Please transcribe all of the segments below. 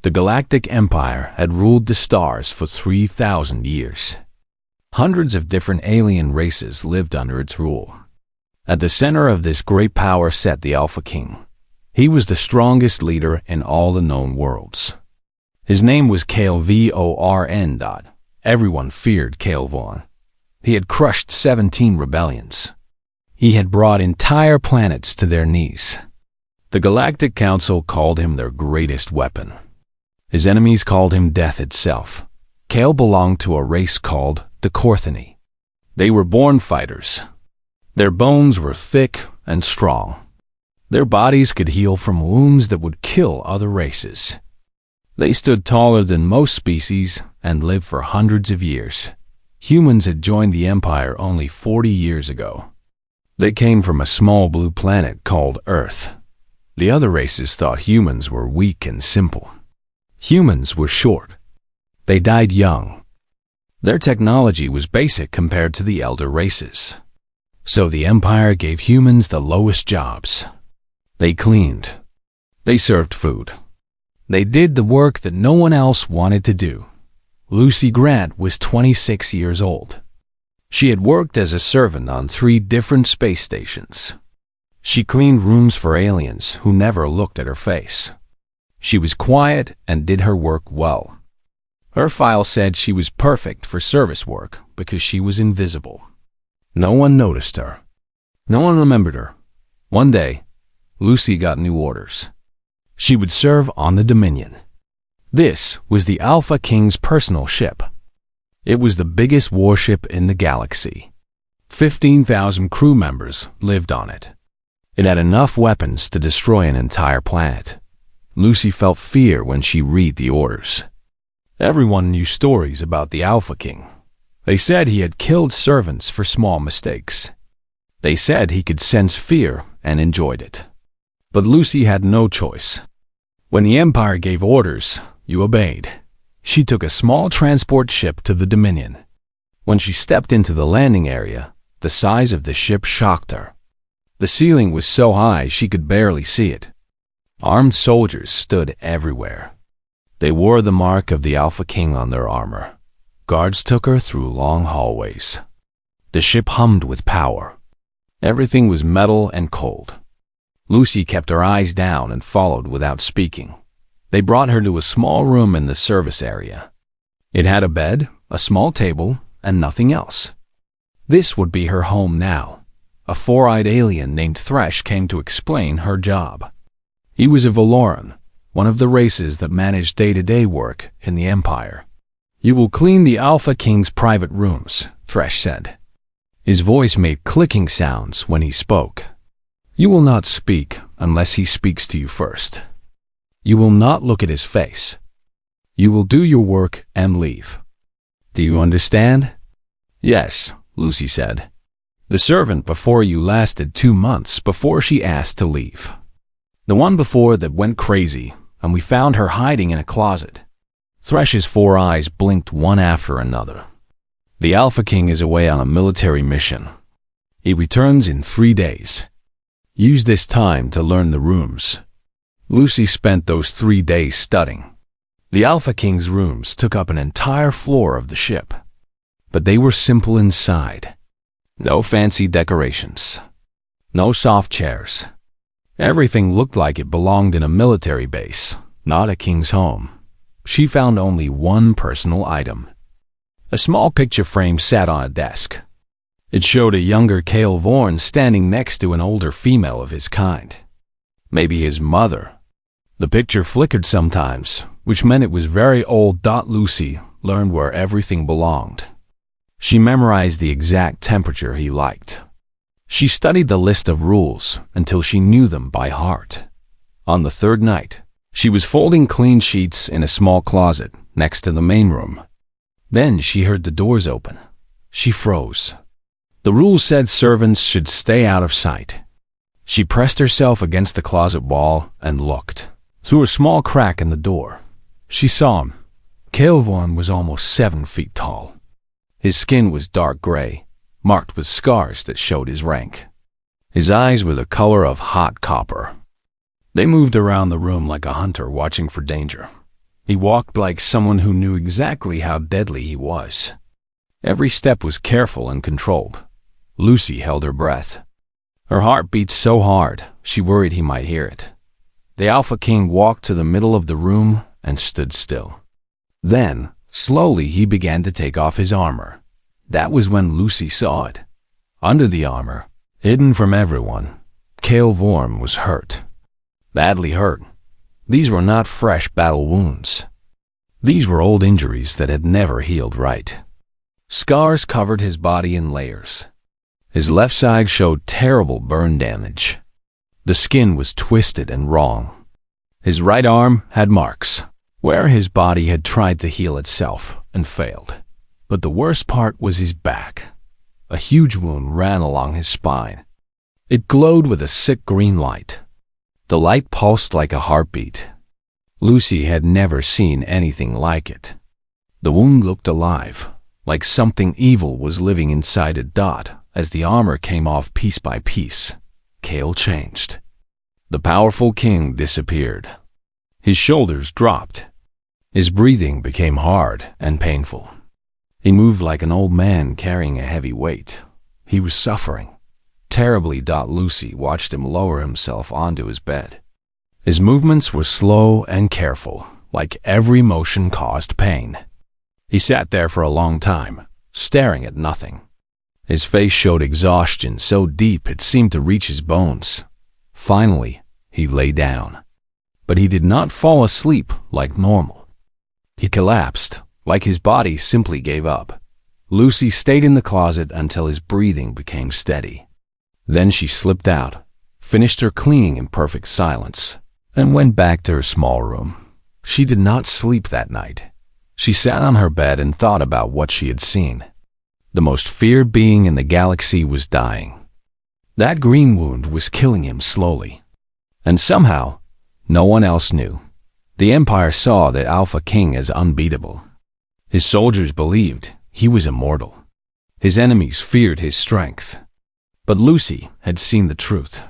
The Galactic Empire had ruled the stars for 3,000 years. Hundreds of different alien races lived under its rule. At the center of this great power sat the Alpha King. He was the strongest leader in all the known worlds. His name was Vorn. Everyone feared Vorn. He had crushed 17 rebellions. He had brought entire planets to their knees. The Galactic Council called him their greatest weapon. His enemies called him death itself. Kale belonged to a race called the Korthani. They were born fighters. Their bones were thick and strong. Their bodies could heal from wounds that would kill other races. They stood taller than most species and lived for hundreds of years. Humans had joined the Empire only 40 years ago. They came from a small blue planet called Earth. The other races thought humans were weak and simple. Humans were short. They died young. Their technology was basic compared to the elder races. So the Empire gave humans the lowest jobs. They cleaned. They served food. They did the work that no one else wanted to do. Lucy Grant was 26 years old. She had worked as a servant on 3 different space stations. She cleaned rooms for aliens who never looked at her face. She was quiet and did her work well. Her file said she was perfect for service work because she was invisible. No one noticed her. No one remembered her. One day, Lucy got new orders. She would serve on the Dominion. This was the Alpha King's personal ship. It was the biggest warship in the galaxy. 15,000 crew members lived on it. It had enough weapons to destroy an entire planet. Lucy felt fear when she read the orders. Everyone knew stories about the Alpha King. They said he had killed servants for small mistakes. They said he could sense fear and enjoyed it. But Lucy had no choice. When the Empire gave orders, you obeyed. She took a small transport ship to the Dominion. When she stepped into the landing area, the size of the ship shocked her. The ceiling was so high she could barely see it. Armed soldiers stood everywhere. They wore the mark of the Alpha King on their armor. Guards took her through long hallways. The ship hummed with power. Everything was metal and cold. Lucy kept her eyes down and followed without speaking. They brought her to a small room in the service area. It had a bed, a small table, and nothing else. This would be her home now. A 4-eyed alien named Thresh came to explain her job. He was a Valoran, one of the races that managed day-to-day work in the Empire. "You will clean the Alpha King's private rooms," Thresh said. His voice made clicking sounds when he spoke. "You will not speak unless he speaks to you first. You will not look at his face. You will do your work and leave. Do you understand?" "Yes," Lucy said. "The servant before you lasted 2 months before she asked to leave. The one before that went crazy, and we found her hiding in a closet." Thresh's 4 eyes blinked one after another. "The Alpha King is away on a military mission. He returns in 3 days. Use this time to learn the rooms." Lucy spent those 3 days studying. The Alpha King's rooms took up an entire floor of the ship, but they were simple inside. No fancy decorations. No soft chairs. Everything looked like it belonged in a military base, not a king's home. She found only one personal item. A small picture frame sat on a desk. It showed a younger Kale Vorn standing next to an older female of his kind. Maybe his mother. The picture flickered sometimes, which meant it was very old. Lucy learned where everything belonged. She memorized the exact temperature he liked. She studied the list of rules until she knew them by heart. On the 3rd night, she was folding clean sheets in a small closet next to the main room. Then she heard the doors open. She froze. The rules said servants should stay out of sight. She pressed herself against the closet wall and looked. Through a small crack in the door, she saw him. Kale Vorn was almost 7 feet tall. His skin was dark gray, marked with scars that showed his rank. His eyes were the color of hot copper. They moved around the room like a hunter watching for danger. He walked like someone who knew exactly how deadly he was. Every step was careful and controlled. Lucy held her breath. Her heart beat so hard, she worried he might hear it. The Alpha King walked to the middle of the room and stood still. Then, slowly, he began to take off his armor. That was when Lucy saw it. Under the armor, hidden from everyone, Kale Vorm was hurt. Badly hurt. These were not fresh battle wounds. These were old injuries that had never healed right. Scars covered his body in layers. His left side showed terrible burn damage. The skin was twisted and wrong. His right arm had marks, where his body had tried to heal itself and failed. But the worst part was his back. A huge wound ran along his spine. It glowed with a sick green light. The light pulsed like a heartbeat. Lucy had never seen anything like it. The wound looked alive, like something evil was living inside it. As the armor came off piece by piece, Kale changed. The powerful king disappeared. His shoulders dropped. His breathing became hard and painful. He moved like an old man carrying a heavy weight. He was suffering terribly. Lucy watched him lower himself onto his bed. His movements were slow and careful, like every motion caused pain. He sat there for a long time, staring at nothing. His face showed exhaustion so deep it seemed to reach his bones. Finally, he lay down. But he did not fall asleep like normal. He collapsed, like his body simply gave up. Lucy stayed in the closet until his breathing became steady. Then she slipped out, finished her cleaning in perfect silence, and went back to her small room. She did not sleep that night. She sat on her bed and thought about what she had seen. The most feared being in the galaxy was dying. That green wound was killing him slowly. And somehow, no one else knew. The Empire saw the Alpha King as unbeatable. His soldiers believed he was immortal. His enemies feared his strength. But Lucy had seen the truth.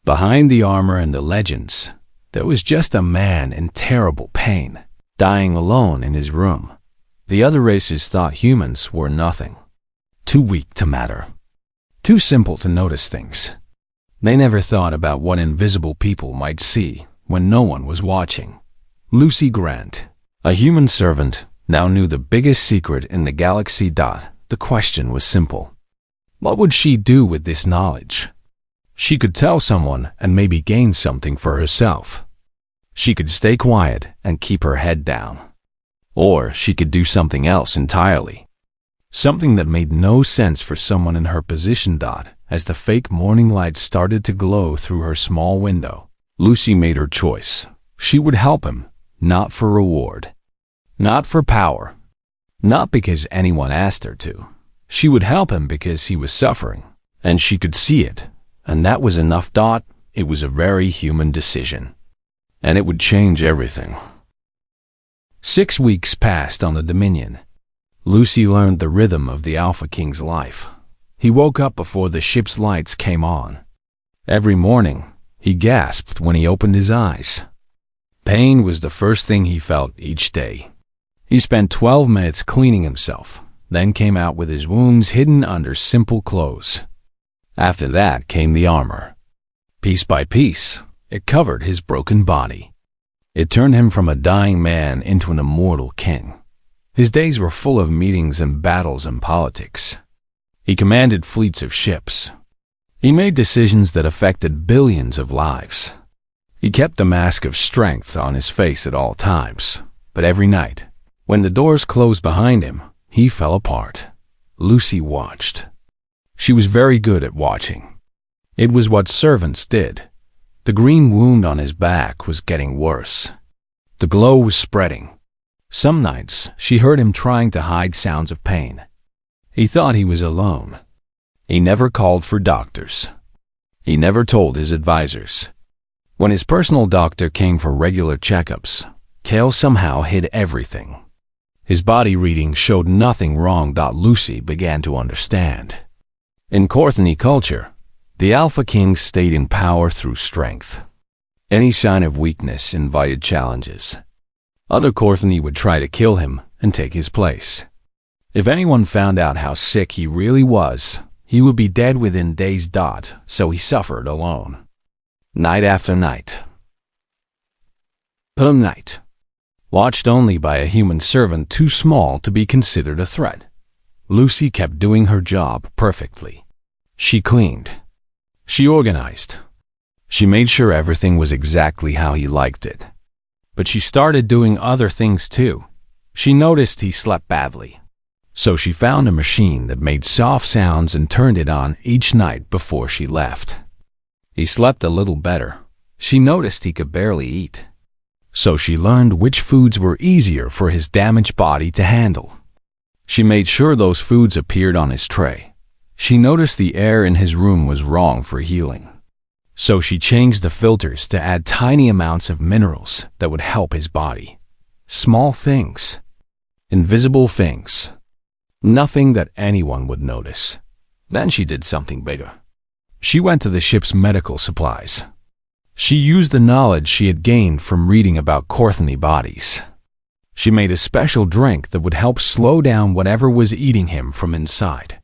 Behind the armor and the legends, there was just a man in terrible pain, dying alone in his room. The other races thought humans were nothing. Too weak to matter. Too simple to notice things. They never thought about what invisible people might see when no one was watching. Lucy Grant, a human servant, now knew the biggest secret in the galaxy. The question was simple. What would she do with this knowledge? She could tell someone and maybe gain something for herself. She could stay quiet and keep her head down. Or she could do something else entirely. Something that made no sense for someone in her position. As the fake morning light started to glow through her small window, Lucy made her choice. She would help him, not for reward. Not for power. Not because anyone asked her to. She would help him because he was suffering, and she could see it, and that was enough. It was a very human decision, and it would change everything. 6 weeks passed on the Dominion. Lucy learned the rhythm of the Alpha King's life. He woke up before the ship's lights came on. Every morning, he gasped when he opened his eyes. Pain was the first thing he felt each day. He spent 12 minutes cleaning himself, then came out with his wounds hidden under simple clothes. After that came the armor. Piece by piece, it covered his broken body. It turned him from a dying man into an immortal king. His days were full of meetings and battles and politics. He commanded fleets of ships. He made decisions that affected billions of lives. He kept the mask of strength on his face at all times, but every night, when the doors closed behind him, he fell apart. Lucy watched. She was very good at watching. It was what servants did. The green wound on his back was getting worse. The glow was spreading. Some nights, she heard him trying to hide sounds of pain. He thought he was alone. He never called for doctors. He never told his advisors. When his personal doctor came for regular checkups, Kale somehow hid everything. His body reading showed nothing wrong. Lucy began to understand. In Korthony culture, the Alpha King stayed in power through strength. Any sign of weakness invited challenges. Other Courtney would try to kill him and take his place. If anyone found out how sick he really was, he would be dead within days. So he suffered alone. Night after night. Night. Watched only by a human servant too small to be considered a threat. Lucy kept doing her job perfectly. She cleaned. She organized. She made sure everything was exactly how he liked it. But she started doing other things too. She noticed he slept badly. So she found a machine that made soft sounds and turned it on each night before she left. He slept a little better. She noticed he could barely eat. So she learned which foods were easier for his damaged body to handle. She made sure those foods appeared on his tray. She noticed the air in his room was wrong for healing. So she changed the filters to add tiny amounts of minerals that would help his body. Small things. Invisible things. Nothing that anyone would notice. Then she did something bigger. She went to the ship's medical supplies. She used the knowledge she had gained from reading about Courtney bodies. She made a special drink that would help slow down whatever was eating him from inside.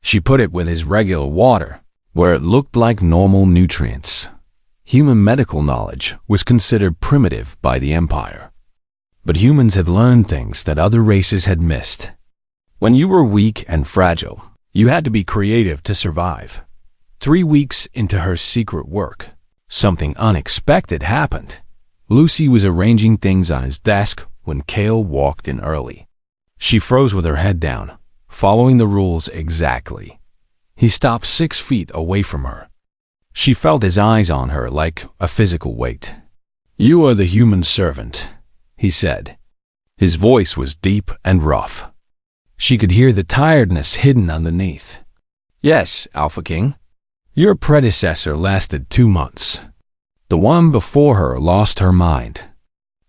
She put it with his regular water, where it looked like normal nutrients. Human medical knowledge was considered primitive by the Empire. But humans had learned things that other races had missed. When you were weak and fragile, you had to be creative to survive. 3 weeks into her secret work, something unexpected happened. Lucy was arranging things on his desk when Cale walked in early. She froze with her head down, following the rules exactly. He stopped 6 feet away from her. She felt his eyes on her like a physical weight. "You are the human servant," he said. His voice was deep and rough. She could hear the tiredness hidden underneath. "Yes, Alpha King. Your predecessor lasted 2 months. The one before her lost her mind.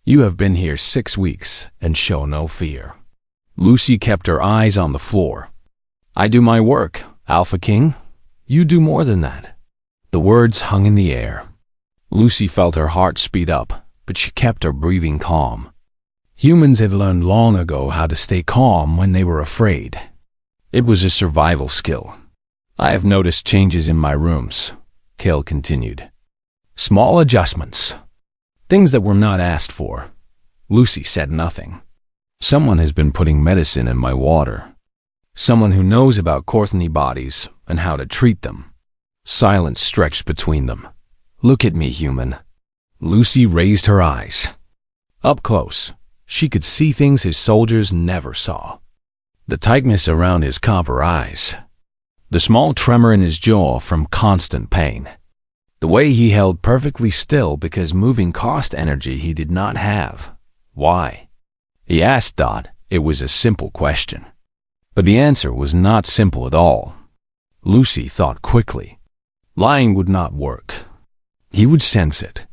You have been here 6 weeks and show no fear." Lucy kept her eyes on the floor. "I do my work, Alpha King. You do more than that." The words hung in the air. Lucy felt her heart speed up, but she kept her breathing calm. Humans had learned long ago how to stay calm when they were afraid. It was a survival skill. "I have noticed changes in my rooms," Cale continued. "Small adjustments. Things that were not asked for." Lucy said nothing. "Someone has been putting medicine in my water. Someone who knows about Courtney bodies and how to treat them." Silence stretched between them. "Look at me, human." Lucy raised her eyes. Up close, she could see things his soldiers never saw. The tightness around his copper eyes. The small tremor in his jaw from constant pain. The way he held perfectly still because moving cost energy he did not have. Why? He asked Dot. It was a simple question. But the answer was not simple at all. Lucy thought quickly. Lying would not work. He would sense it.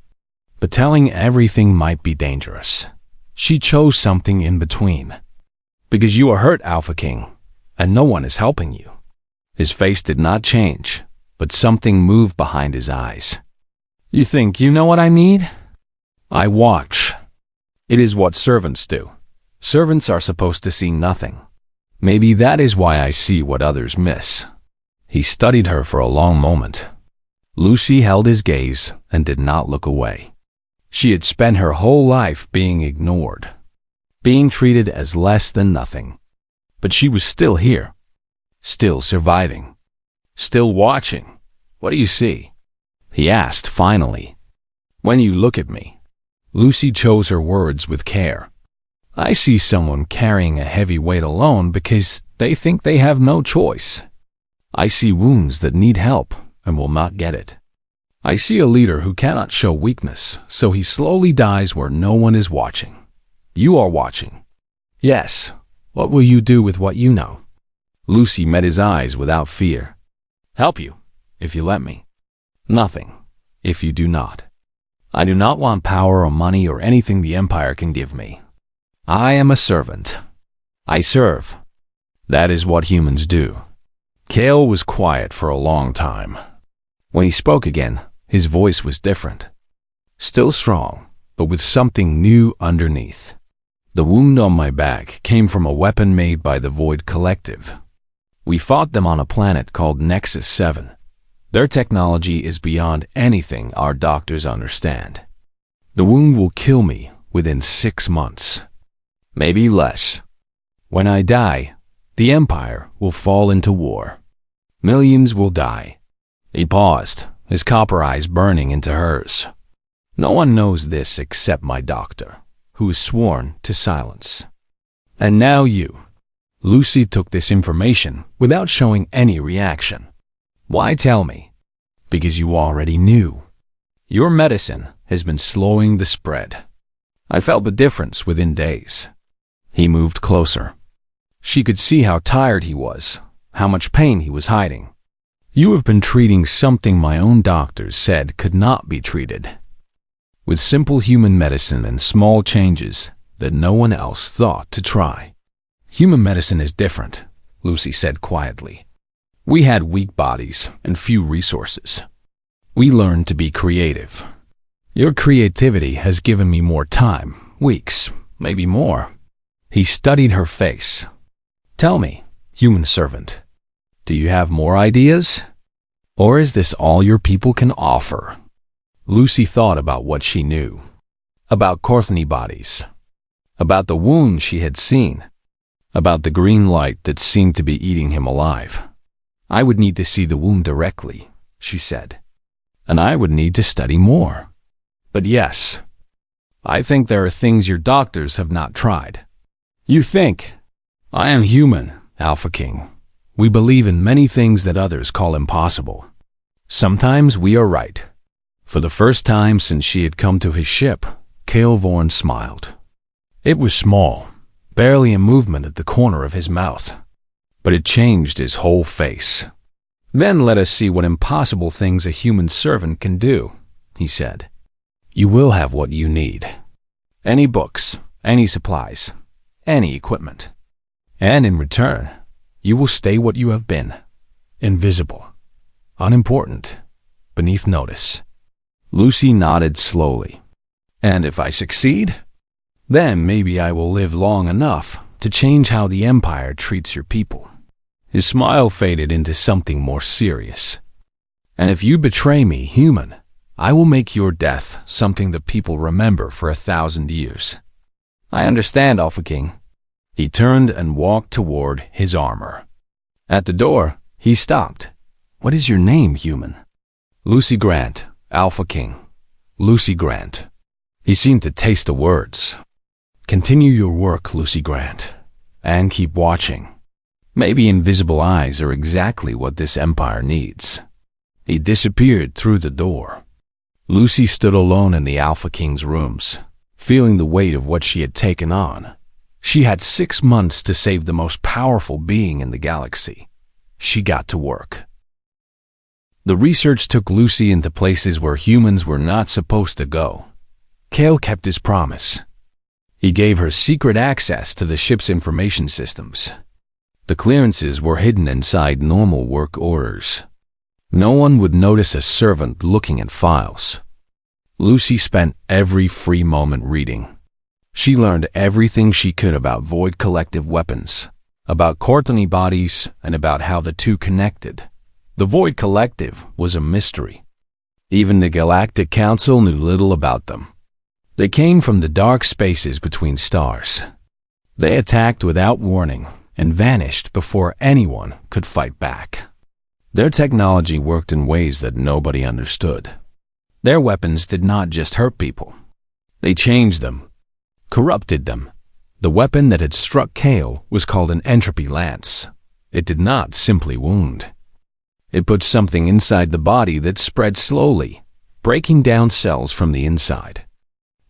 But telling everything might be dangerous. She chose something in between. "Because you are hurt, Alpha King, and no one is helping you." His face did not change, but something moved behind his eyes. "You think you know what I need?" "I watch. It is what servants do. Servants are supposed to see nothing. Maybe that is why I see what others miss." He studied her for a long moment. Lucy held his gaze and did not look away. She had spent her whole life being ignored, being treated as less than nothing. But she was still here, still surviving, still watching. "What do you see?" he asked finally. "When you look at me." Lucy chose her words with care. "I see someone carrying a heavy weight alone because they think they have no choice. I see wounds that need help and will not get it. I see a leader who cannot show weakness, so he slowly dies where no one is watching. You are watching. Yes, what will you do with what you know?" Lucy met his eyes without fear. "Help you, if you let me. Nothing, if you do not. I do not want power or money or anything the Empire can give me. I am a servant. I serve. That is what humans do." Cale was quiet for a long time. When he spoke again, his voice was different. Still strong, but with something new underneath. The wound on my back came from a weapon made by the Void Collective. We fought them on a planet called Nexus 7. Their technology is beyond anything our doctors understand. The wound will kill me within 6 months. Maybe less. When I die, the Empire will fall into war. Millions will die. He paused, his copper eyes burning into hers. No one knows this except my doctor, who is sworn to silence. And now you. Lucy took this information without showing any reaction. Why tell me? Because you already knew. Your medicine has been slowing the spread. I felt the difference within days. He moved closer. She could see how tired he was, how much pain he was hiding. You have been treating something my own doctors said could not be treated. With simple human medicine and small changes that no one else thought to try. Human medicine is different, Lucy said quietly. We had weak bodies and few resources. We learned to be creative. Your creativity has given me more time, weeks, maybe more. He studied her face. Tell me, human servant, do you have more ideas? Or is this all your people can offer? Lucy thought about what she knew. About Courtney bodies. About the wound she had seen. About the green light that seemed to be eating him alive. I would need to see the wound directly, she said. And I would need to study more. But yes, I think there are things your doctors have not tried. You think, I am human, Alpha King. We believe in many things that others call impossible. Sometimes we are right. For the first time since she had come to his ship, Cale Vorn smiled. It was small, barely a movement at the corner of his mouth, but it changed his whole face. Then let us see what impossible things a human servant can do, he said. You will have what you need. Any books, any supplies, any equipment. And in return, you will stay what you have been. Invisible. Unimportant. Beneath notice. Lucy nodded slowly. And if I succeed? Then maybe I will live long enough to change how the Empire treats your people. His smile faded into something more serious. And if you betray me, human, I will make your death something the people remember for 1,000 years. I understand, Alpha King. He turned and walked toward his armor. At the door, he stopped. What is your name, human? Lucy Grant, Alpha King. Lucy Grant. He seemed to taste the words. Continue your work, Lucy Grant, and keep watching. Maybe invisible eyes are exactly what this empire needs. He disappeared through the door. Lucy stood alone in the Alpha King's rooms, feeling the weight of what she had taken on. She had 6 months to save the most powerful being in the galaxy. She got to work. The research took Lucy into places where humans were not supposed to go. Cale kept his promise. He gave her secret access to the ship's information systems. The clearances were hidden inside normal work orders. No one would notice a servant looking at files. Lucy spent every free moment reading. She learned everything she could about Void Collective weapons, about Courtney bodies, and about how the two connected. The Void Collective was a mystery. Even the Galactic Council knew little about them. They came from the dark spaces between stars. They attacked without warning and vanished before anyone could fight back. Their technology worked in ways that nobody understood. Their weapons did not just hurt people. They changed them, corrupted them. The weapon that had struck Cale was called an entropy lance. It did not simply wound. It put something inside the body that spread slowly, breaking down cells from the inside.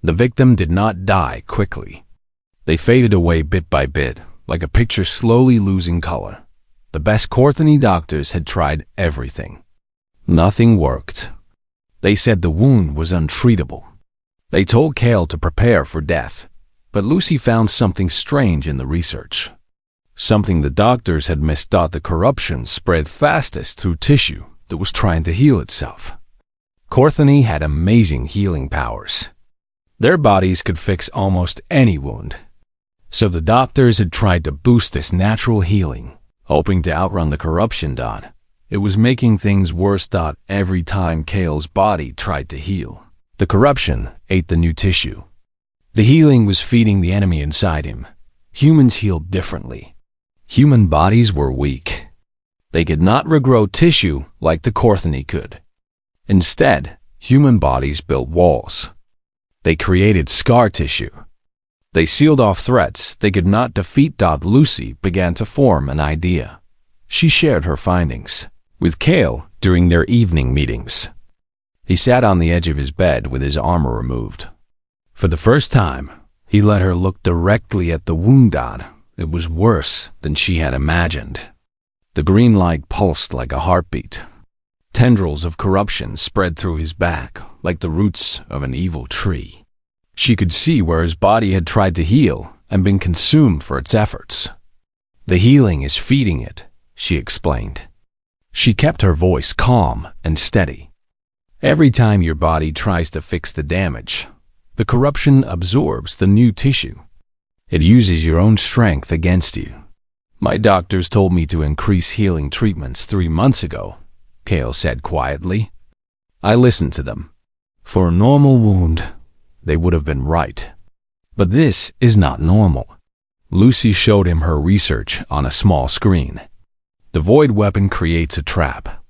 The victim did not die quickly. They faded away bit by bit, like a picture slowly losing color. The best Courtney doctors had tried everything. Nothing worked. They said the wound was untreatable. They told Cale to prepare for death, but Lucy found something strange in the research. Something the doctors had misthought. The corruption spread fastest through tissue that was trying to heal itself. Courtney had amazing healing powers. Their bodies could fix almost any wound. So the doctors had tried to boost this natural healing, hoping to outrun the corruption. It was making things worse. Every time Kale's body tried to heal, the corruption ate the new tissue. The healing was feeding the enemy inside him. Humans healed differently. Human bodies were weak. They could not regrow tissue like the Korthani could. Instead, human bodies built walls. They created scar tissue. They sealed off threats they could not defeat. Lucy began to form an idea. She shared her findings with Kale during their evening meetings. He sat on the edge of his bed with his armor removed. For the first time, he let her look directly at the wound. It was worse than she had imagined. The green light pulsed like a heartbeat. Tendrils of corruption spread through his back like the roots of an evil tree. She could see where his body had tried to heal and been consumed for its efforts. The healing is feeding it, she explained. She kept her voice calm and steady. Every time your body tries to fix the damage, the corruption absorbs the new tissue. It uses your own strength against you. My doctors told me to increase healing treatments 3 months ago, Kale said quietly. I listened to them. For a normal wound, they would have been right. But this is not normal. Lucy showed him her research on a small screen. The void weapon creates a trap.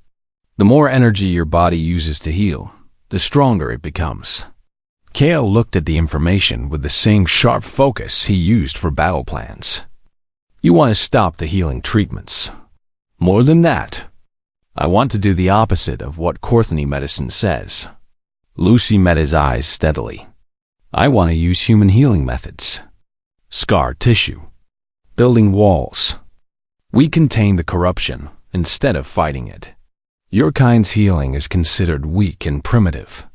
The more energy your body uses to heal, the stronger it becomes. Kale looked at the information with the same sharp focus he used for battle plans. You want to stop the healing treatments. More than that, I want to do the opposite of what Korthani medicine says. Lucy met his eyes steadily. I want to use human healing methods. Scar tissue. Building walls. We contain the corruption instead of fighting it. Your kind's healing is considered weak and primitive.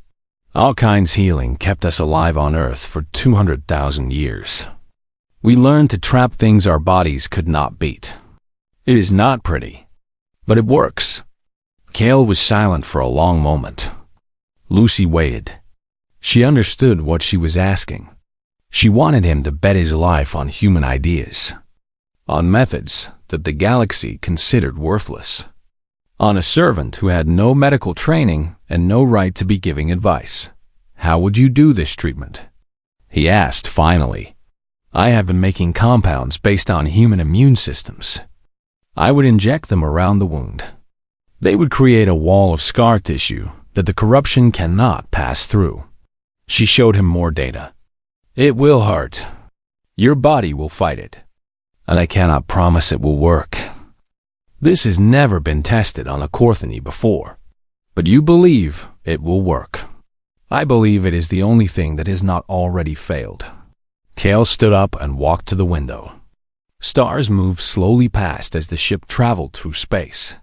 Our kind's healing kept us alive on Earth for 200,000 years. We learned to trap things our bodies could not beat. It is not pretty, but it works. Kale was silent for a long moment. Lucy waited. She understood what she was asking. She wanted him to bet his life on human ideas, on methods that the galaxy considered worthless, on a servant who had no medical training and no right to be giving advice. How would you do this treatment? He asked finally. I have been making compounds based on human immune systems. I would inject them around the wound. They would create a wall of scar tissue that the corruption cannot pass through. She showed him more data. It will hurt. Your body will fight it. And I cannot promise it will work. This has never been tested on a Korthani before. But you believe it will work. I believe it is the only thing that has not already failed. Kale stood up and walked to the window. Stars moved slowly past as the ship traveled through space.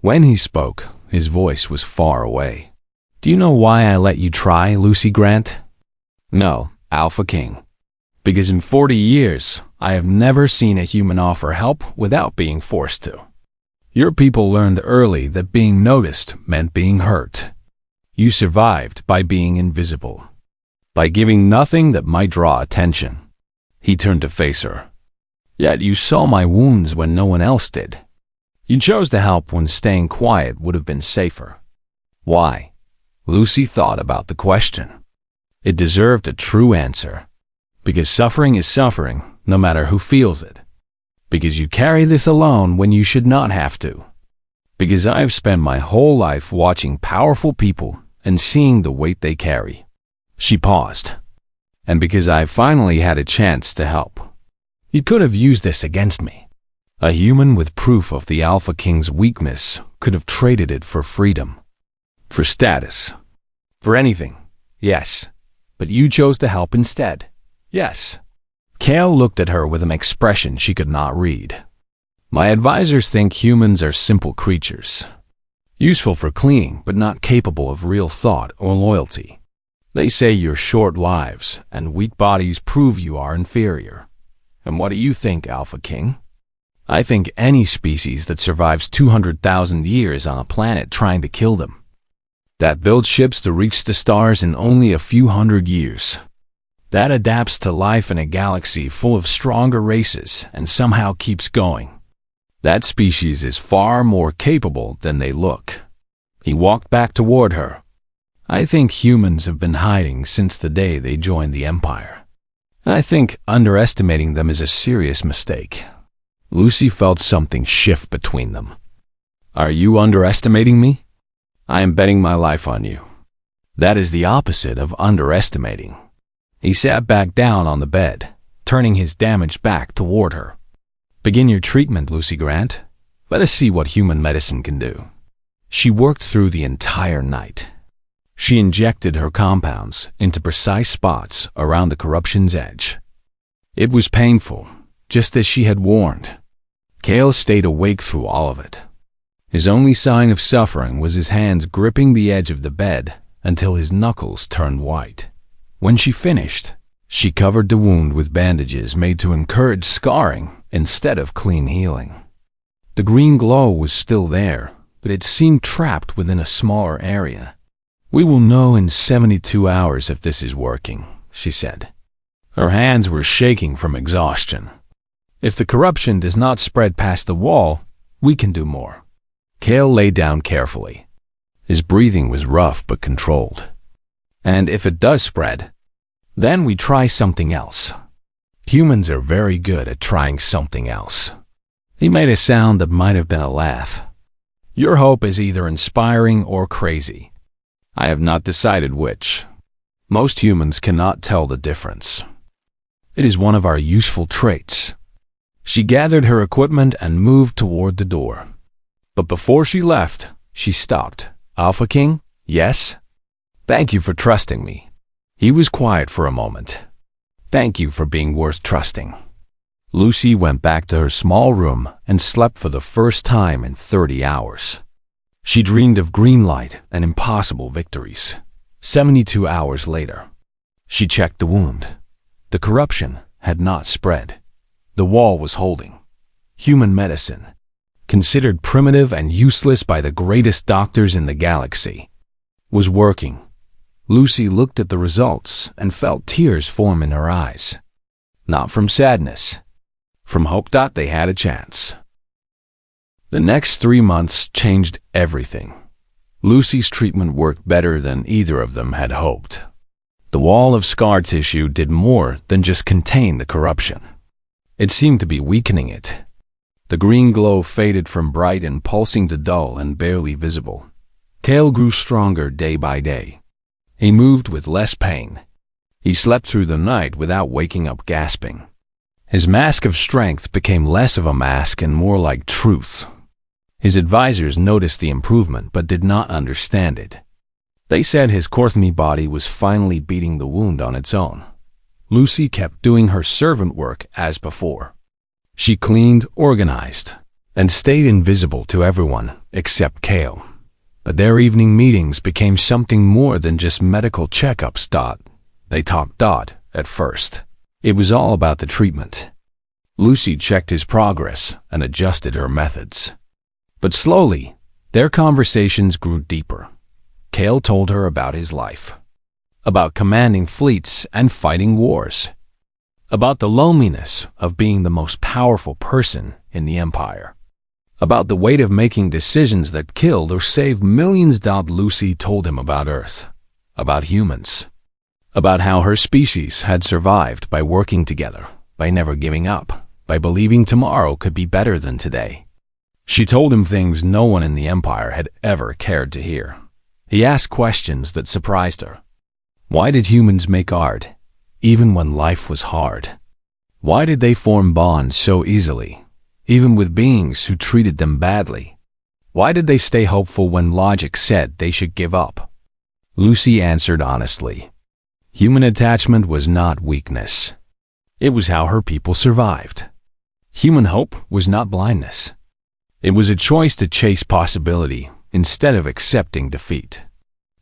When he spoke, his voice was far away. Do you know why I let you try, Lucy Grant? No, Alpha King. Because in 40 years, I have never seen a human offer help without being forced to. Your people learned early that being noticed meant being hurt. You survived by being invisible, by giving nothing that might draw attention. He turned to face her. Yet you saw my wounds when no one else did. You chose to help when staying quiet would have been safer. Why? Lucy thought about the question. It deserved a true answer. Because suffering is suffering, no matter who feels it. Because you carry this alone when you should not have to. Because I've spent my whole life watching powerful people and seeing the weight they carry. She paused. And because I finally had a chance to help. You could have used this against me. A human with proof of the Alpha King's weakness could have traded it for freedom. For status. For anything. Yes. But you chose to help instead. Yes. Kale looked at her with an expression she could not read. My advisors think humans are simple creatures. Useful for cleaning, but not capable of real thought or loyalty. They say your short lives and weak bodies prove you are inferior. And what do you think, Alpha King? I think any species that survives 200,000 years on a planet trying to kill them. That builds ships to reach the stars in only a few hundred years. that adapts to life in a galaxy full of stronger races and somehow keeps going. That species is far more capable than they look. He walked back toward her. I think humans have been hiding since the day they joined the Empire. I think underestimating them is a serious mistake. Lucy felt something shift between them. Are you underestimating me? I am betting my life on you. That is the opposite of underestimating. He sat back down on the bed, turning his damaged back toward her. Begin your treatment, Lucy Grant. Let us see what human medicine can do. She worked through the entire night. She injected her compounds into precise spots around the corruption's edge. It was painful, just as she had warned. Cale stayed awake through all of it. His only sign of suffering was his hands gripping the edge of the bed until his knuckles turned white. When she finished, she covered the wound with bandages made to encourage scarring instead of clean healing. The green glow was still there, but it seemed trapped within a smaller area. We will know in 72 hours if this is working, she said. Her hands were shaking from exhaustion. If the corruption does not spread past the wall, we can do more. Cale lay down carefully. His breathing was rough but controlled. And if it does spread, then we try something else. Humans are very good at trying something else. He made a sound that might have been a laugh. Your hope is either inspiring or crazy. I have not decided which. Most humans cannot tell the difference. It is one of our useful traits. She gathered her equipment and moved toward the door. But before she left, she stopped. Alpha King? Yes? Thank you for trusting me. He was quiet for a moment. Thank you for being worth trusting. Lucy went back to her small room and slept for the first time in 30 hours. She dreamed of green light and impossible victories. 72 hours later, she checked the wound. The corruption had not spread. The wall was holding. Human medicine, considered primitive and useless by the greatest doctors in the galaxy, was working. Lucy looked at the results and felt tears form in her eyes. Not from sadness, from hope that they had a chance. The next 3 months changed everything. Lucy's treatment worked better than either of them had hoped. The wall of scar tissue did more than just contain the corruption. It seemed to be weakening it. The green glow faded from bright and pulsing to dull and barely visible. Cale grew stronger day by day. He moved with less pain. He slept through the night without waking up gasping. His mask of strength became less of a mask and more like truth. His advisors noticed the improvement but did not understand it. They said his Korthmi body was finally beating the wound on its own. Lucy kept doing her servant work as before. She cleaned, organized, and stayed invisible to everyone except Cale. But their evening meetings became something more than just medical checkups. They talked at first. It was all about the treatment. Lucy checked his progress and adjusted her methods. But slowly, their conversations grew deeper. Cale told her about his life, about commanding fleets and fighting wars, about the loneliness of being the most powerful person in the Empire, about the weight of making decisions that killed or saved millions. Lucy told him about Earth, about humans, about how her species had survived by working together, by never giving up, by believing tomorrow could be better than today. She told him things no one in the Empire had ever cared to hear. He asked questions that surprised her. Why did humans make art, even when life was hard? Why did they form bonds so easily, even with beings who treated them badly? Why did they stay hopeful when logic said they should give up? Lucy answered honestly. Human attachment was not weakness. It was how her people survived. Human hope was not blindness. It was a choice to chase possibility instead of accepting defeat.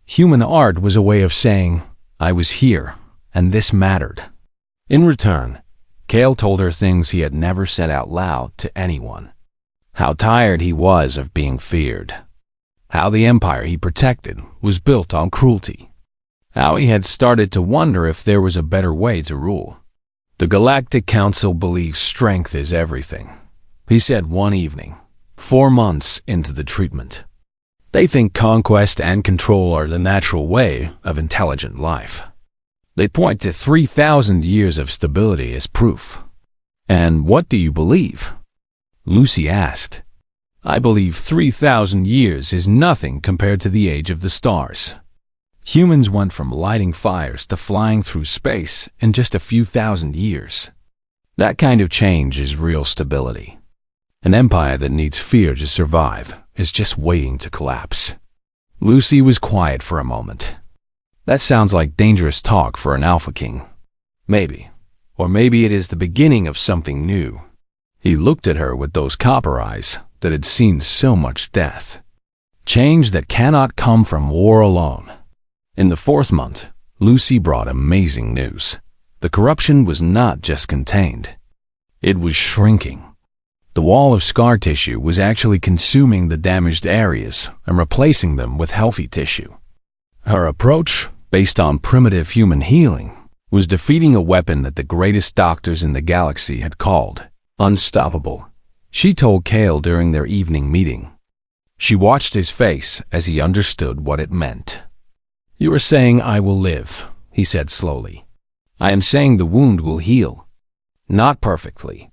Human art was a way of saying, I was here, and this mattered. In return, Cale told her things he had never said out loud to anyone. How tired he was of being feared. How the empire he protected was built on cruelty. Howie had started to wonder if there was a better way to rule. The Galactic Council believes strength is everything, he said one evening, 4 months into the treatment. They think conquest and control are the natural way of intelligent life. They point to 3,000 years of stability as proof. And what do you believe? Lucy asked. I believe 3,000 years is nothing compared to the age of the stars. Humans went from lighting fires to flying through space in just a few thousand years. That kind of change is real stability. An empire that needs fear to survive is just waiting to collapse. Lucy was quiet for a moment. That sounds like dangerous talk for an Alpha King. Maybe. Or maybe it is the beginning of something new. He looked at her with those copper eyes that had seen so much death. Change that cannot come from war alone. In the 4th month, Lucy brought amazing news. The corruption was not just contained. It was shrinking. The wall of scar tissue was actually consuming the damaged areas and replacing them with healthy tissue. Her approach, based on primitive human healing, was defeating a weapon that the greatest doctors in the galaxy had called unstoppable. She told Cale during their evening meeting. She watched his face as he understood what it meant. You are saying I will live, he said slowly. I am saying the wound will heal. Not perfectly.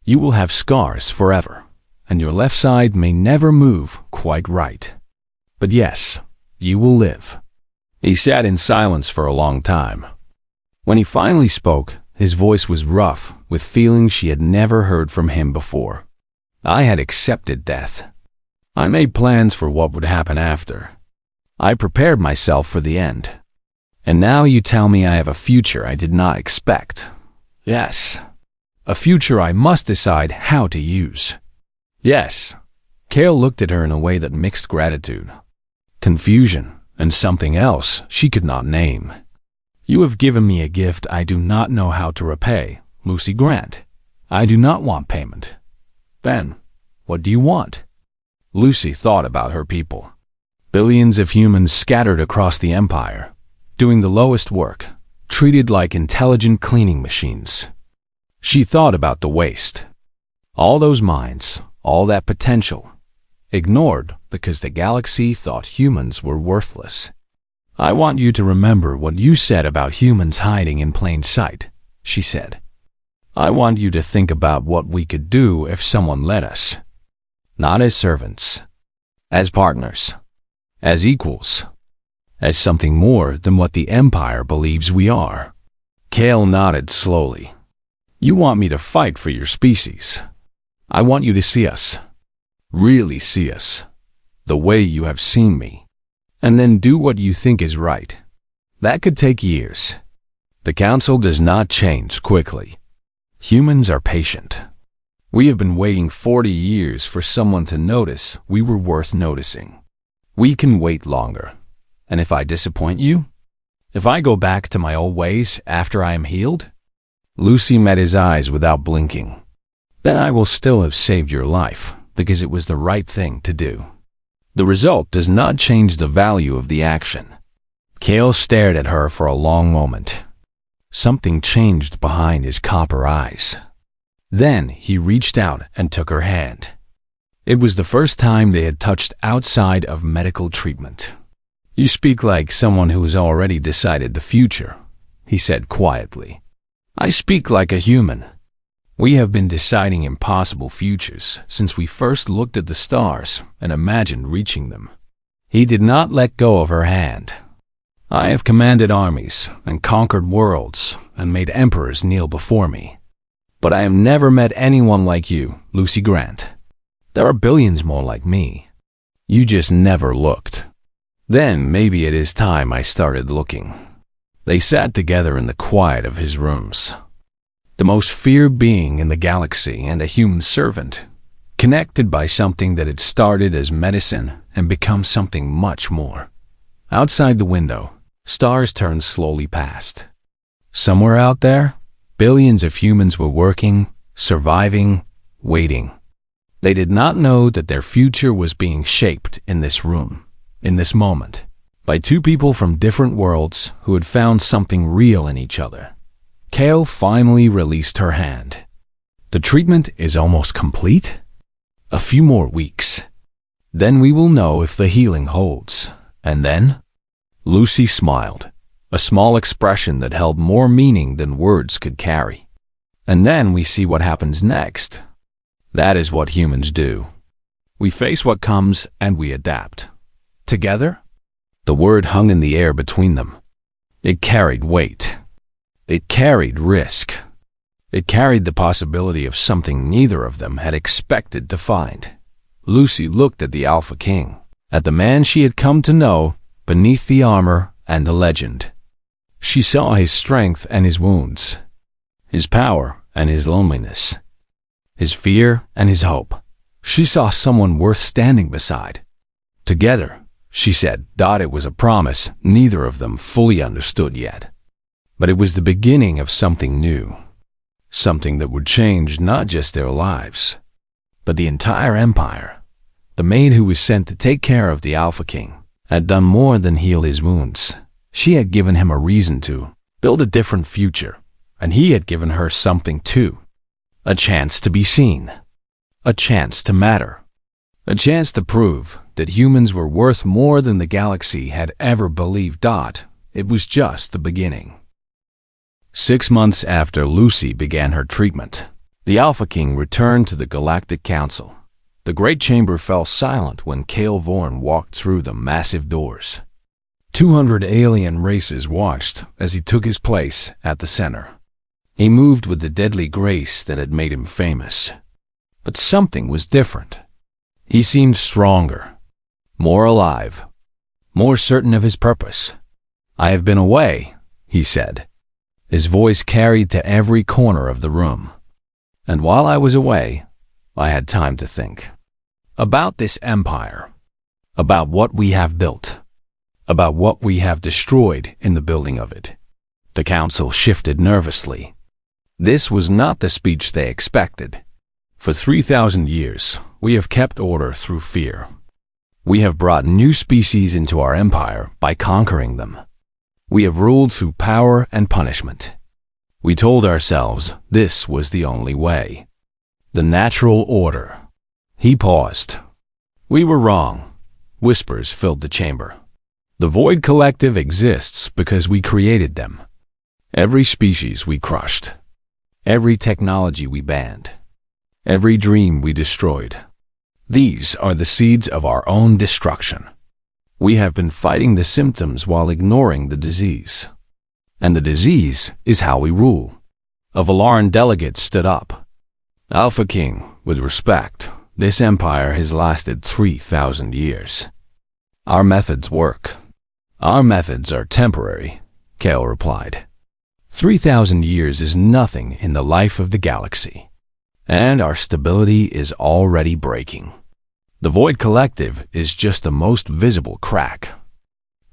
You will have scars forever, and your left side may never move quite right. But yes, you will live. He sat in silence for a long time. When he finally spoke, his voice was rough with feelings she had never heard from him before. I had accepted death. I made plans for what would happen after. I prepared myself for the end. And now you tell me I have a future I did not expect. Yes, a future I must decide how to use. Yes. Cale looked at her in a way that mixed gratitude, confusion, and something else she could not name. You have given me a gift I do not know how to repay, Lucy Grant. I do not want payment. Ben, what do you want? Lucy thought about her people. Billions of humans scattered across the empire, doing the lowest work, treated like intelligent cleaning machines. She thought about the waste. All those minds, all that potential, ignored because the galaxy thought humans were worthless. I want you to remember what you said about humans hiding in plain sight, she said. I want you to think about what we could do if someone let us. Not as servants, as partners, as equals, as something more than what the Empire believes we are. Cale nodded slowly. You want me to fight for your species. I want you to see us. Really see us. The way you have seen me. And then do what you think is right. That could take years. The Council does not change quickly. Humans are patient. We have been waiting 40 years for someone to notice we were worth noticing. We can wait longer. And if I disappoint you? If I go back to my old ways after I am healed? Lucy met his eyes without blinking. Then I will still have saved your life because it was the right thing to do. The result does not change the value of the action. Cale stared at her for a long moment. Something changed behind his copper eyes. Then he reached out and took her hand. It was the first time they had touched outside of medical treatment. You speak like someone who has already decided the future, he said quietly. I speak like a human. We have been deciding impossible futures since we first looked at the stars and imagined reaching them. He did not let go of her hand. I have commanded armies and conquered worlds and made emperors kneel before me. But I have never met anyone like you, Lucy Grant. There are billions more like me. You just never looked. Then maybe it is time I started looking. They sat together in the quiet of his rooms. The most feared being in the galaxy and a human servant, connected by something that had started as medicine and become something much more. Outside the window, stars turned slowly past. Somewhere out there, billions of humans were working, surviving, waiting. They did not know that their future was being shaped in this room, in this moment. by two people from different worlds who had found something real in each other. Kale finally released her hand. The treatment is almost complete? A few more weeks. Then we will know if the healing holds. And then? Lucy smiled, a small expression that held more meaning than words could carry. And then we see what happens next. That is what humans do. We face what comes and we adapt. Together? The word hung in the air between them. It carried weight. It carried risk. It carried the possibility of something neither of them had expected to find. Lucy looked at the Alpha King, at the man she had come to know beneath the armor and the legend. She saw his strength and his wounds, his power and his loneliness, his fear and his hope. She saw someone worth standing beside. Together, she said, it was a promise neither of them fully understood yet. But it was the beginning of something new. Something that would change not just their lives, but the entire empire. The maid who was sent to take care of the Alpha King had done more than heal his wounds. She had given him a reason to build a different future, and he had given her something too. A chance to be seen. A chance to matter. A chance to prove that humans were worth more than the galaxy had ever believed. It was just the beginning. 6 months after Lucy began her treatment, the Alpha King returned to the Galactic Council. The great chamber fell silent when Kale Vorn walked through the massive doors. 200 alien races watched as he took his place at the center. He moved with the deadly grace that had made him famous. But something was different. He seemed stronger, more alive, more certain of his purpose. "I have been away," he said. His voice carried to every corner of the room. "And while I was away, I had time to think. About this empire. About what we have built. About what we have destroyed in the building of it." The council shifted nervously. This was not the speech they expected. For 3,000 years, we have kept order through fear. We have brought new species into our empire by conquering them. We have ruled through power and punishment. We told ourselves this was the only way. The natural order. He paused. We were wrong. Whispers filled the chamber. The Void Collective exists because we created them. Every species we crushed. Every technology we banned. Every dream we destroyed. These are the seeds of our own destruction. We have been fighting the symptoms while ignoring the disease. And the disease is how we rule. A Valaran delegate stood up. "Alpha King, with respect, this empire has lasted 3,000 years. Our methods work. Our methods are temporary," Kale replied. 3,000 years is nothing in the life of the galaxy. And our stability is already breaking. The Void Collective is just the most visible crack.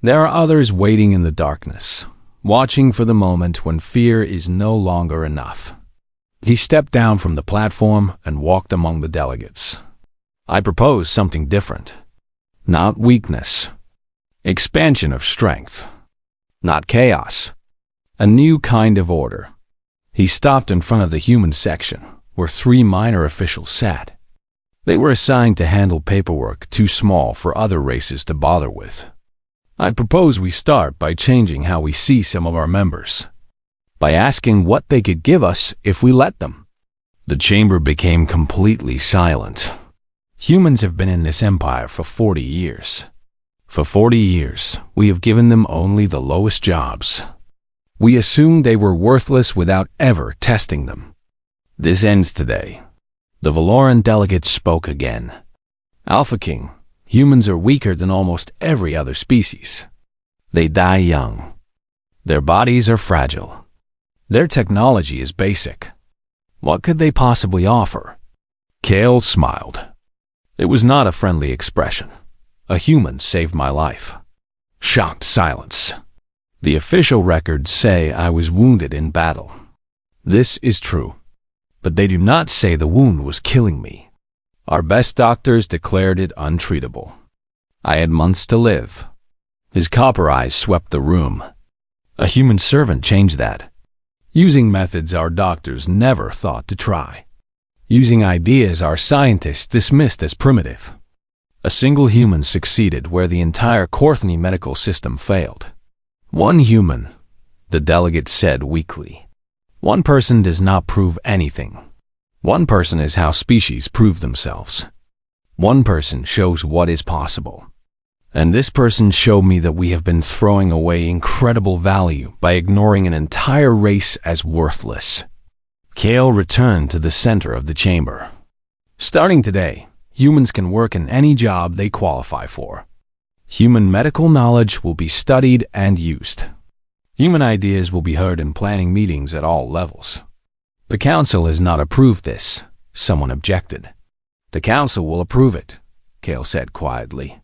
There are others waiting in the darkness, watching for the moment when fear is no longer enough. He stepped down from the platform and walked among the delegates. "I propose something different. Not weakness. Expansion of strength. Not chaos. A new kind of order." He stopped in front of the human section, where 3 minor officials sat. They were assigned to handle paperwork too small for other races to bother with. "I propose we start by changing how we see some of our members, by asking what they could give us if we let them." The chamber became completely silent. Humans have been in this empire for 40 years. For 40 years, we have given them only the lowest jobs. We assumed they were worthless without ever testing them. This ends today. The Valaran delegate spoke again. "Alpha King, humans are weaker than almost every other species. They die young. Their bodies are fragile. Their technology is basic. What could they possibly offer?" Kale smiled. It was not a friendly expression. "A human saved my life." Shocked silence. "The official records say I was wounded in battle. This is true. But they do not say the wound was killing me. Our best doctors declared it untreatable. I had months to live. His copper eyes swept the room. A human servant changed that. Using methods our doctors never thought to try. Using ideas our scientists dismissed as primitive. A single human succeeded where the entire Courtney medical system failed. One human, the delegate said weakly. One person does not prove anything. One person is how species prove themselves. One person shows what is possible. And this person showed me that we have been throwing away incredible value by ignoring an entire race as worthless. Kale returned to the center of the chamber. Starting today, humans can work in any job they qualify for. Human medical knowledge will be studied and used. Human ideas will be heard in planning meetings at all levels. The council has not approved this, someone objected. The council will approve it, Kale said quietly.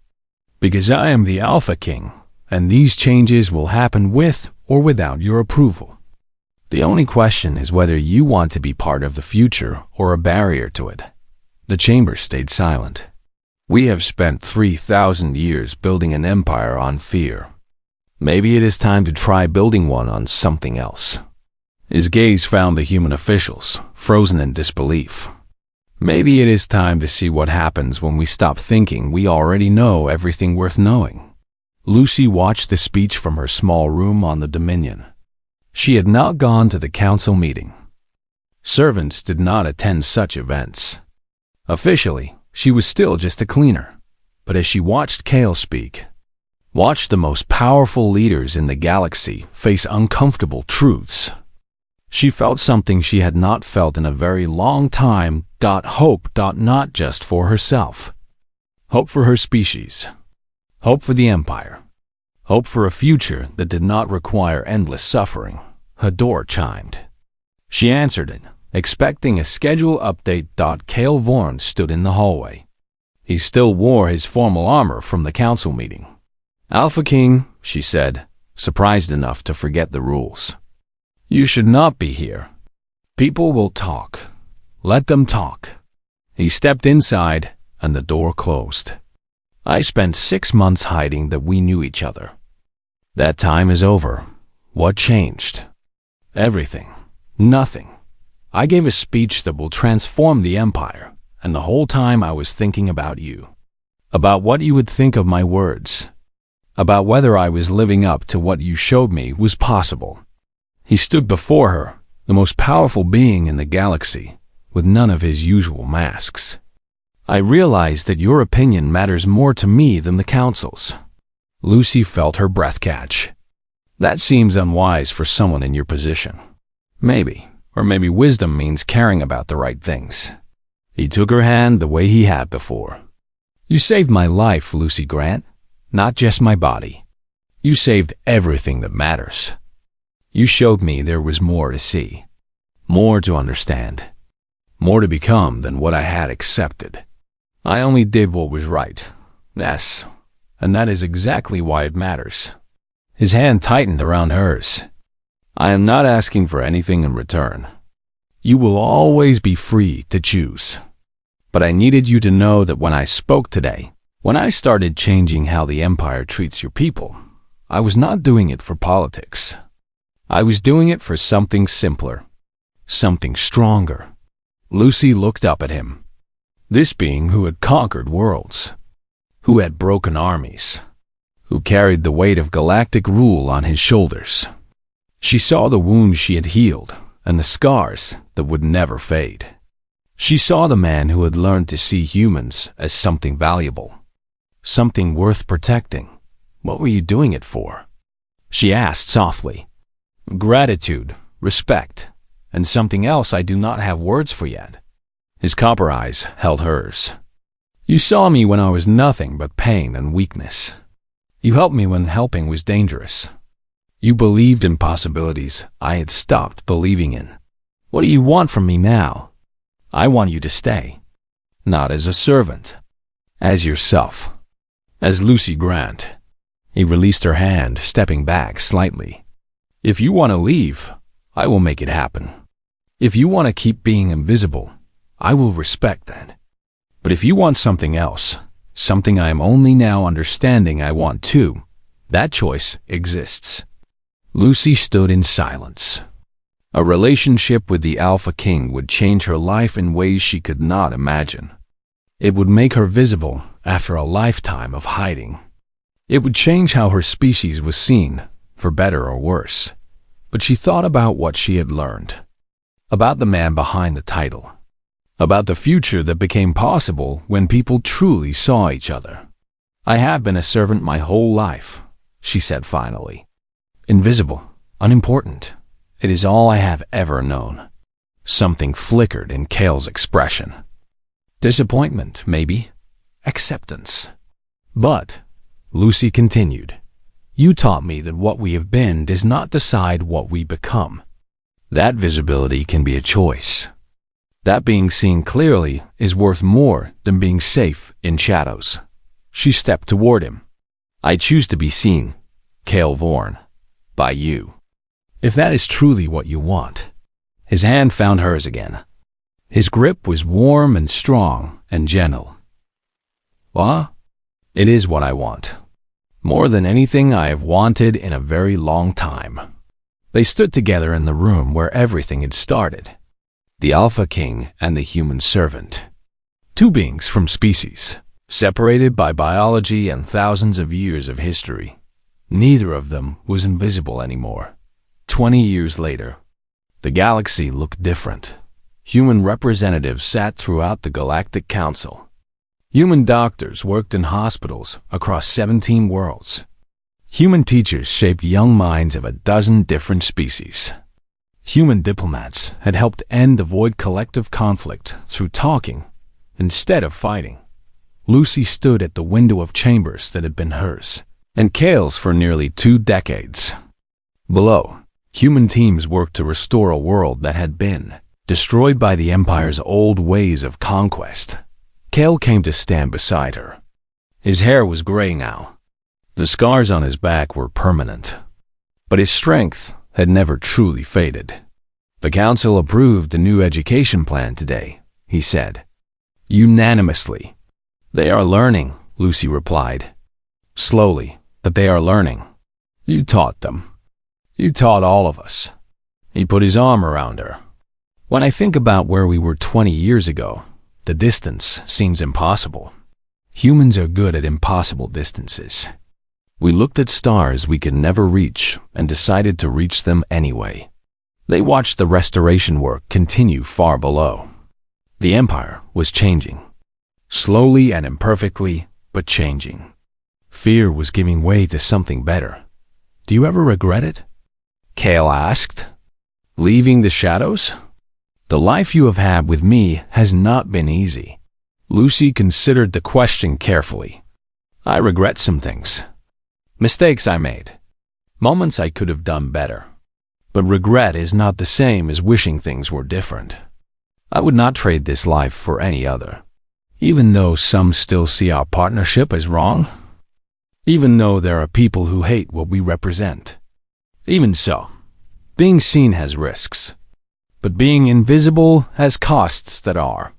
Because I am the Alpha King, and these changes will happen with or without your approval. The only question is whether you want to be part of the future or a barrier to it. The chamber stayed silent. We have spent 3,000 years building an empire on fear. Maybe it is time to try building one on something else. His gaze found the human officials, frozen in disbelief. Maybe it is time to see what happens when we stop thinking we already know everything worth knowing. Lucy watched the speech from her small room on the Dominion. She had not gone to the council meeting. Servants did not attend such events. Officially, she was still just a cleaner. But as she watched Kale speak, watched the most powerful leaders in the galaxy face uncomfortable truths, she felt something she had not felt in a very long time. Hope, not just for herself. Hope for her species. Hope for the empire. Hope for a future that did not require endless suffering. Her door chimed. She answered it, expecting a schedule update. Kale Vorn stood in the hallway. He still wore his formal armor from the council meeting. Alpha King, she said, surprised enough to forget the rules. You should not be here. People will talk. Let them talk. He stepped inside, and the door closed. I spent 6 months hiding that we knew each other. That time is over. What changed? Everything. Nothing. I gave a speech that will transform the empire, and the whole time I was thinking about you. About what you would think of my words. About whether I was living up to what you showed me was possible. He stood before her, the most powerful being in the galaxy, with none of his usual masks. I realized that your opinion matters more to me than the council's. Lucy felt her breath catch. That seems unwise for someone in your position. Maybe, or maybe wisdom means caring about the right things. He took her hand the way he had before. You saved my life, Lucy Grant, not just my body. You saved everything that matters. You showed me there was more to see, more to understand, more to become than what I had accepted. I only did what was right, yes, and that is exactly why it matters. His hand tightened around hers. I am not asking for anything in return. You will always be free to choose. But I needed you to know that when I spoke today, when I started changing how the Empire treats your people, I was not doing it for politics. I was doing it for something simpler, something stronger. Lucy looked up at him. This being who had conquered worlds, who had broken armies, who carried the weight of galactic rule on his shoulders. She saw the wounds she had healed and the scars that would never fade. She saw the man who had learned to see humans as something valuable, something worth protecting. What were you doing it for? She asked softly. Gratitude, respect, and something else I do not have words for yet. His copper eyes held hers. You saw me when I was nothing but pain and weakness. You helped me when helping was dangerous. You believed in possibilities I had stopped believing in. What do you want from me now? I want you to stay. Not as a servant. As yourself. As Lucy Grant. He released her hand, stepping back slightly. If you want to leave, I will make it happen. If you want to keep being invisible, I will respect that. But if you want something else, something I am only now understanding I want too, That choice exists. Lucy stood in silence. A relationship with the Alpha King would change her life in ways she could not imagine. It would make her visible after a lifetime of hiding. It would change how her species was seen, for better or worse. But she thought about what she had learned. About the man behind the title. About the future that became possible when people truly saw each other. "I have been a servant my whole life," she said finally. "Invisible, unimportant. It is all I have ever known." Something flickered in Cale's expression. Disappointment, maybe. Acceptance. "But," Lucy continued, "you taught me that what we have been does not decide what we become. That visibility can be a choice. That being seen clearly is worth more than being safe in shadows." She stepped toward him. "I choose to be seen, Cale Vorn, by you. If that is truly what you want." His hand found hers again. His grip was warm and strong and gentle. "What?" "It is what I want. More than anything I have wanted in a very long time." They stood together in the room where everything had started. The Alpha King and the human servant. Two beings from species, separated by biology and thousands of years of history. Neither of them was invisible anymore. 20 years later, the galaxy looked different. Human representatives sat throughout the Galactic Council. Human doctors worked in hospitals across 17 worlds. Human teachers shaped young minds of a dozen different species. Human diplomats had helped avoid collective conflict through talking instead of fighting. Lucy stood at the window of chambers that had been hers, and Cale's for nearly 2 decades. Below, human teams worked to restore a world that had been destroyed by the Empire's old ways of conquest. Cale came to stand beside her. His hair was gray now. The scars on his back were permanent, but his strength had never truly faded. "The Council approved the new education plan today," he said. "Unanimously." "They are learning," Lucy replied. "Slowly, but they are learning. You taught them. You taught all of us." He put his arm around her. "When I think about where we were 20 years ago, the distance seems impossible. Humans are good at impossible distances. We looked at stars we could never reach and decided to reach them anyway." They watched the restoration work continue far below. The Empire was changing. Slowly and imperfectly, but changing. Fear was giving way to something better. "Do you ever regret it?" Cale asked. "Leaving the shadows? The life you have had with me has not been easy." Lucy considered the question carefully. "I regret some things. Mistakes I made. Moments I could have done better. But regret is not the same as wishing things were different. I would not trade this life for any other. Even though some still see our partnership as wrong. Even though there are people who hate what we represent. Even so, being seen has risks. But being invisible has costs that are